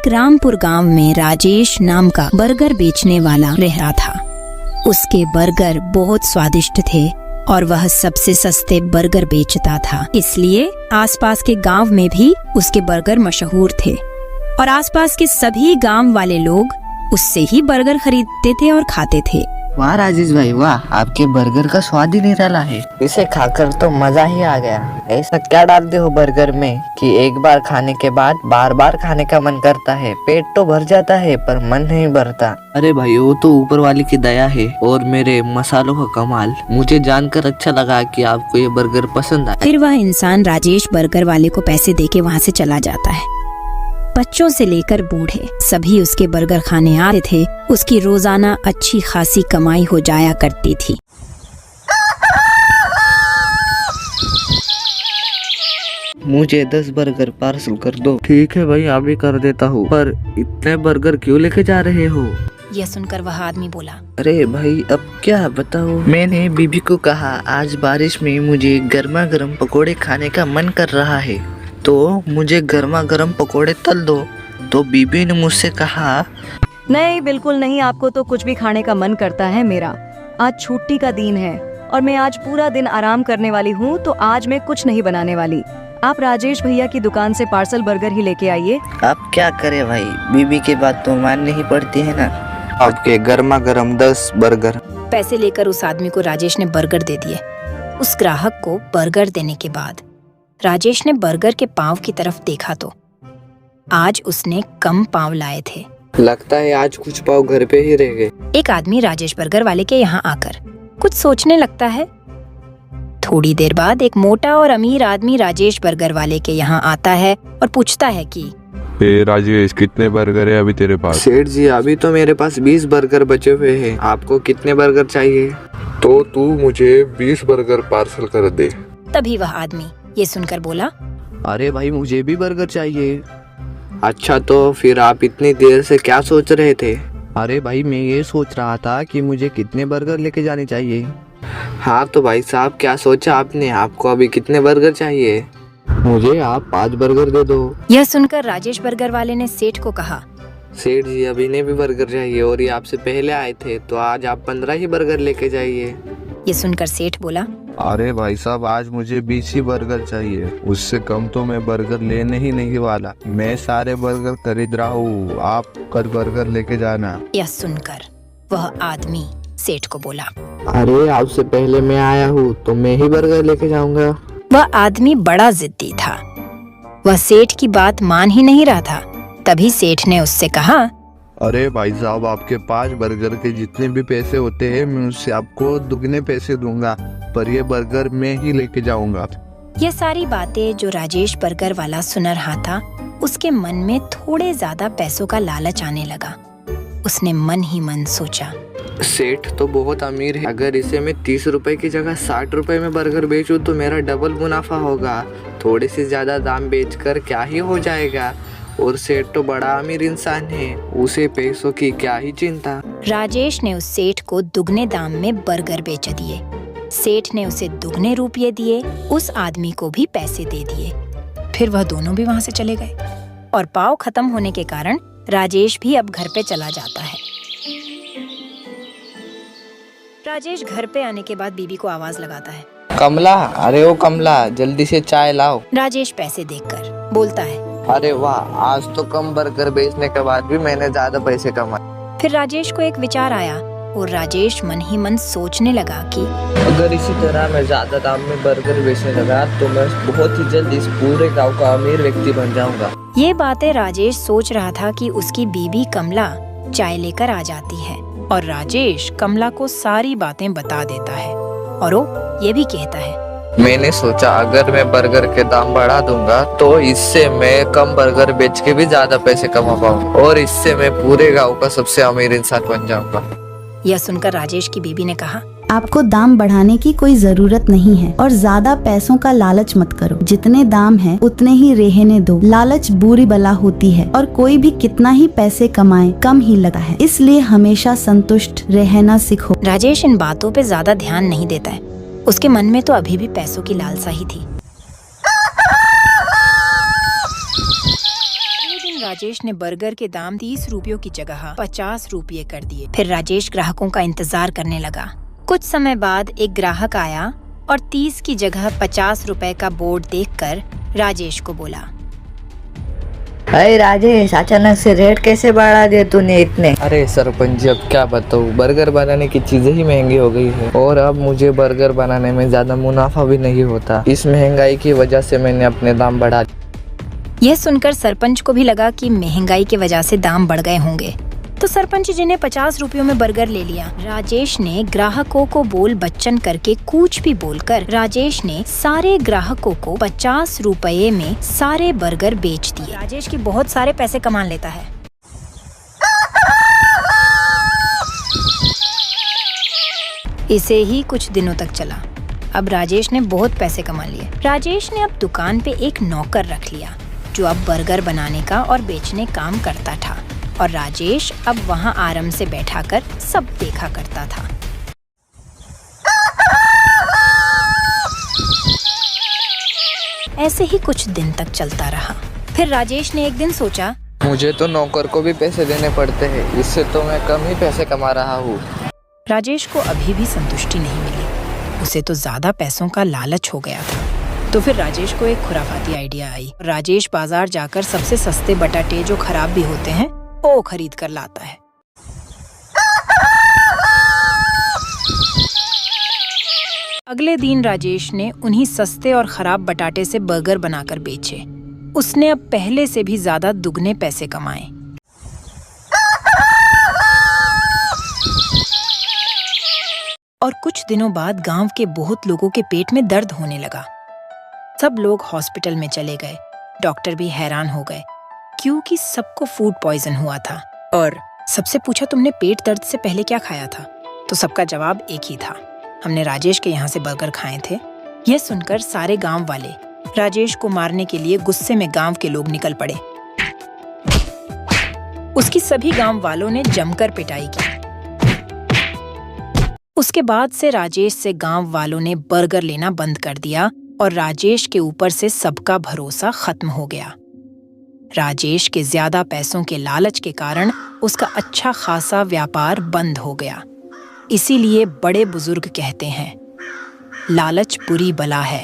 एक रामपुर गांव में राजेश नाम का बर्गर बेचने वाला रह रहा था। उसके बर्गर बहुत स्वादिष्ट थे और वह सबसे सस्ते बर्गर बेचता था, इसलिए आसपास के गांव में भी उसके बर्गर मशहूर थे और आसपास के सभी गांव वाले लोग उससे ही बर्गर खरीदते थे और खाते थे। वाह राजेश भाई वाह, आपके बर्गर का स्वाद ही निराला है। इसे खाकर तो मजा ही आ गया। ऐसा क्या डालते हो बर्गर में कि एक बार खाने के बाद बार बार खाने का मन करता है? पेट तो भर जाता है पर मन नहीं भरता। अरे भाई वो तो ऊपर वाले की दया है और मेरे मसालों का कमाल। मुझे जानकर अच्छा लगा कि आपको ये बर्गर पसंद आया। फिर वह इंसान राजेश बर्गर वाले को पैसे देके वहाँ से चला जाता है। बच्चों से लेकर बूढ़े सभी उसके बर्गर खाने आते थे। उसकी रोजाना अच्छी खासी कमाई हो जाया करती थी। मुझे 10 बर्गर पार्सल कर दो। ठीक है भाई, अभी कर देता हूँ, पर इतने बर्गर क्यों लेके जा रहे हो? यह सुनकर वह आदमी बोला, अरे भाई अब क्या बताओ। मैंने बीबी को कहा आज बारिश में मुझे गर्मा गर्म पकोड़े खाने का मन कर रहा है, तो मुझे गर्मा गर्म पकोड़े तल दो। तो बीबी ने मुझसे कहा नहीं, बिल्कुल नहीं, आपको तो कुछ भी खाने का मन करता है। मेरा आज छुट्टी का दिन है और मैं आज पूरा दिन आराम करने वाली हूँ, तो आज मैं कुछ नहीं बनाने वाली। आप राजेश भैया की दुकान से पार्सल बर्गर ही लेके आइए। आप क्या करे भाई, बीबी की बात तो माननी ही पड़ती है ना। आपके गर्मा गर्म 10 बर्गर। पैसे लेकर उस आदमी को राजेश ने बर्गर दे दिए। उस ग्राहक को बर्गर देने के बाद राजेश ने बर्गर के पाव की तरफ देखा तो आज उसने कम पाव लाए थे। लगता है आज कुछ पाव घर पे ही रह गए। एक आदमी राजेश बर्गर वाले के यहाँ आकर कुछ सोचने लगता है। थोड़ी देर बाद एक मोटा और अमीर आदमी राजेश बर्गर वाले के यहाँ आता है और पूछता है कि राजेश कितने बर्गर है अभी तेरे पास? सेठ जी अभी तो मेरे पास 20 बर्गर बचे हुए हैं। आपको कितने बर्गर चाहिए? तो तू मुझे 20 बर्गर पार्सल कर दे। तभी वह आदमी ये सुनकर बोला, अरे भाई मुझे भी बर्गर चाहिए। अच्छा तो फिर आप इतनी देर से क्या सोच रहे थे? अरे भाई मैं ये सोच रहा था कि मुझे कितने बर्गर लेके जाने चाहिए। हाँ तो भाई साहब क्या सोचा आपने? आपको अभी कितने बर्गर चाहिए? मुझे आप 5 बर्गर दे दो। यह सुनकर राजेश बर्गर वाले ने सेठ को कहा, सेठ जी अभी ने भी बर्गर चाहिए और ये आपसे पहले आए थे, तो आज आप 15 ही बर्गर लेके जाइए। ये सुनकर सेठ बोला, अरे भाई साहब आज मुझे 20 ही बर्गर चाहिए, उससे कम तो मैं बर्गर लेने ही नहीं वाला। मैं सारे बर्गर खरीद रहा हूँ, आप कर बर्गर लेके जाना। यह सुनकर वह आदमी सेठ को बोला, अरे आपसे पहले मैं आया हूँ तो मैं ही बर्गर लेके जाऊंगा। वह आदमी बड़ा जिद्दी था। वह सेठ की बात मान ही नहीं रहा था। तभी सेठ ने उससे कहा, अरे भाई साहब आपके 5 बर्गर के जितने भी पैसे होते हैं मैं उससे आपको दुगने पैसे दूंगा, पर ये बर्गर मैं ही लेके जाऊंगा। यह सारी बातें जो राजेश बर्गर वाला सुन रहा था, उसके मन में थोड़े ज्यादा पैसों का लालच आने लगा। उसने मन ही मन सोचा, सेठ तो बहुत अमीर है, अगर इसे मैं 30 रुपए की जगह 60 रुपए में बर्गर बेचूं तो मेरा डबल मुनाफा होगा। थोड़ी सी ज्यादा दाम बेचकर क्या ही हो जाएगा, और सेठ तो बड़ा अमीर इंसान है, उसे पैसों की क्या ही चिंता। राजेश ने उस सेठ को दुगने दाम में बर्गर बेच दिए। सेठ ने उसे दुगने रुपये दिए, उस आदमी को भी पैसे दे दिए। फिर वह दोनों भी वहाँ से चले गए और पाव खत्म होने के कारण राजेश भी अब घर पे चला जाता है। राजेश घर पे आने के बाद बीबी को आवाज लगाता है, कमला, अरे ओ कमला जल्दी से चाय लाओ। राजेश पैसे देखकर बोलता है, अरे वाह आज तो कम बर्गर बेचने के बाद भी मैंने ज्यादा पैसे कमाए। फिर राजेश को एक विचार आया और राजेश मन ही मन सोचने लगा कि अगर इसी तरह मैं ज्यादा दाम में बर्गर बेचने लगा तो मैं बहुत ही जल्द इस पूरे गांव का अमीर व्यक्ति बन जाऊंगा। ये बातें राजेश सोच रहा था कि उसकी बीबी कमला चाय लेकर आ जाती है और राजेश कमला को सारी बातें बता देता है और वो ये भी कहता है, मैंने सोचा अगर मैं बर्गर के दाम बढ़ा दूंगा तो इससे मैं कम बर्गर बेच के भी ज्यादा पैसे कमा पाऊंगा और इससे मैं पूरे गांव का सबसे अमीर इंसान बन जाऊंगा। यह सुनकर राजेश की बीबी ने कहा, आपको दाम बढ़ाने की कोई जरूरत नहीं है और ज्यादा पैसों का लालच मत करो। जितने दाम है उतने ही रहने दो। लालच बुरी बला होती है और कोई भी कितना ही पैसे कमाए कम ही लगता है, इसलिए हमेशा संतुष्ट रहना सीखो। राजेश इन बातों पे ज्यादा ध्यान नहीं देता है। उसके मन में तो अभी भी पैसों की लालसा ही थी। राजेश ने बर्गर के दाम 30 रुपयों की जगह 50 रुपये कर दिए। फिर राजेश ग्राहकों का इंतजार करने लगा। कुछ समय बाद एक ग्राहक आया और 30 की जगह 50 रुपए का बोर्ड देखकर राजेश को बोला, अरे राजेश, अचानक से रेट कैसे बढ़ा दिए तूने इतने? अरे सरपंच जी, अब क्या बताऊँ, बर्गर बनाने की चीजें ही महंगी हो गई है और अब मुझे बर्गर बनाने में ज्यादा मुनाफा भी नहीं होता। इस महंगाई की वजह से मैंने अपने दाम बढ़ा दिए। यह सुनकर सरपंच को भी लगा कि महंगाई की वजह से दाम बढ़ गए होंगे, तो सरपंच जी ने 50 रुपयों में बर्गर ले लिया। राजेश ने ग्राहकों को बोल बच्चन करके कूच भी बोलकर राजेश ने सारे ग्राहकों को 50 रुपए में सारे बर्गर बेच दिए। राजेश की बहुत सारे पैसे कमा लेता है। इसे ही कुछ दिनों तक चला। अब राजेश ने बहुत पैसे कमा लिए। राजेश ने अब दुकान पे एक नौकर रख लिया जो अब बर्गर बनाने का और बेचने काम करता था, और राजेश अब वहाँ आराम से बैठाकर सब देखा करता था। ऐसे ही कुछ दिन तक चलता रहा। फिर राजेश ने एक दिन सोचा, मुझे तो नौकर को भी पैसे देने पड़ते हैं, इससे तो मैं कम ही पैसे कमा रहा हूँ। राजेश को अभी भी संतुष्टि नहीं मिली। उसे तो ज्यादा पैसों का लालच हो गया था। तो फिर राजेश को एक खुराफाती आइडिया आई। राजेश बाजार जाकर सबसे सस्ते बटाटे जो खराब भी होते हैं वो खरीद कर लाता है। अगले दिन राजेश ने उन्हीं सस्ते और खराब बटाटे से बर्गर बनाकर बेचे। उसने अब पहले से भी ज्यादा दुगने पैसे कमाए। और कुछ दिनों बाद गांव के बहुत लोगों के पेट में दर्द होने लगा। सब लोग हॉस्पिटल में चले गए। डॉक्टर भी हैरान हो गए क्योंकि सबको फूड पॉइजन हुआ था। और सबसे पूछा, तुमने पेट दर्द से पहले क्या खाया था? तो सबका जवाब एक ही था, हमने राजेश के यहाँ से बर्गर खाए थे। यह सुनकर सारे गांव वाले राजेश को मारने के लिए गुस्से में गांव के लोग निकल पड़े। उसकी सभी गांव वालों ने जमकर पिटाई की। उसके बाद से राजेश से गांव वालों ने बर्गर लेना बंद कर दिया और राजेश के ऊपर से सबका भरोसा खत्म हो गया। राजेश के ज्यादा पैसों के लालच के कारण उसका अच्छा खासा व्यापार बंद हो गया। इसीलिए बड़े बुजुर्ग कहते हैं, लालच बुरी बला है,